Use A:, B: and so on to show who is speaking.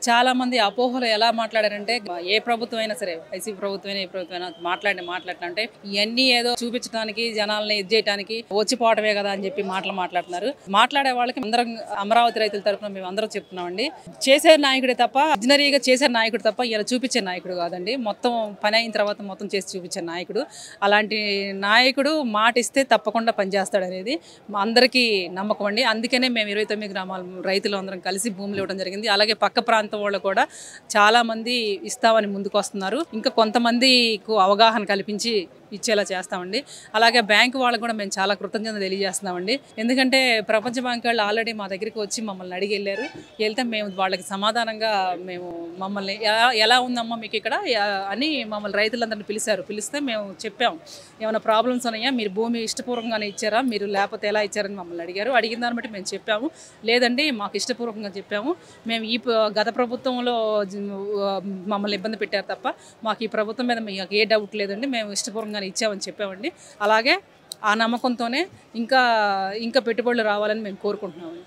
A: చాలా మంది అపోహలు ఎలా మాట్లాడారంటే ఏ ప్రభుత్వం అయినా సరే వైసీపీ ప్రభుత్వమైనా ఏ ప్రభుత్వమైనా మాట్లాడినంటే ఇవన్నీ ఏదో చూపించడానికి జనాల్ని ఇది చేయడానికి వచ్చిపోవటమే కదా అని చెప్పి మాట్లాడుతున్నారు. మాట్లాడే వాళ్ళకి అందరం అమరావతి రైతుల తరఫున మేము అందరం చెప్తున్నామండి. చేసే నాయకుడే తప్ప ఆర్డినరీగా చేసే నాయకుడు తప్ప ఇలా చూపించే నాయకుడు కాదండి. మొత్తం పని అయిన తర్వాత మొత్తం చేసి చూపించే నాయకుడు. అలాంటి నాయకుడు మాట ఇస్తే తప్పకుండా పనిచేస్తాడు అనేది అందరికీ నమ్మకం అండి. అందుకనే మేము 29 గ్రామాల రైతులు అందరం కలిసి భూములు ఇవ్వడం జరిగింది. అలాగే పక్క ప్రాంతం వాళ్ళు కూడా చాలా మంది ఇస్తామని ముందుకు వస్తున్నారు. ఇంకా కొంతమందికి అవగాహన కల్పించి ఇచ్చేలా చేస్తామండి. అలాగే బ్యాంకు వాళ్ళకు కూడా మేము చాలా కృతజ్ఞత తెలియజేస్తున్నామండి. ఎందుకంటే ప్రపంచ బ్యాంకు వాళ్ళు ఆల్రెడీ మా దగ్గరికి వచ్చి మమ్మల్ని అడిగి వెళ్ళారు. వెళ్తే మేము వాళ్ళకి సమాధానంగా మమ్మల్ని ఎలా ఉందమ్మా మీకు ఇక్కడ అని మమ్మల్ని రైతులందరినీ పిలిస్తే మేము చెప్పాము, ఏమైనా ప్రాబ్లమ్స్ ఉన్నాయా, మీరు భూమి ఇష్టపూర్వకంగానే ఇచ్చారా, మీరు లేకపోతే ఎలా ఇచ్చారని మమ్మల్ని అడిగిన దాన్ని బట్టి మేము చెప్పాము. లేదండి మాకు ఇష్టపూర్వకంగా చెప్పాము, మేము ఈ గత ప్రభుత్వంలో మమ్మల్ని ఇబ్బంది పెట్టారు తప్ప మాకు ఈ ప్రభుత్వం మీద మీకు ఏ డౌట్ లేదండి, మేము ఇష్టపూర్వకంగా ఇచ్చామని చెప్పామండి. అలాగే ఆ నమ్మకంతోనే ఇంకా పెట్టుబడులు రావాలని మేము కోరుకుంటున్నామండి.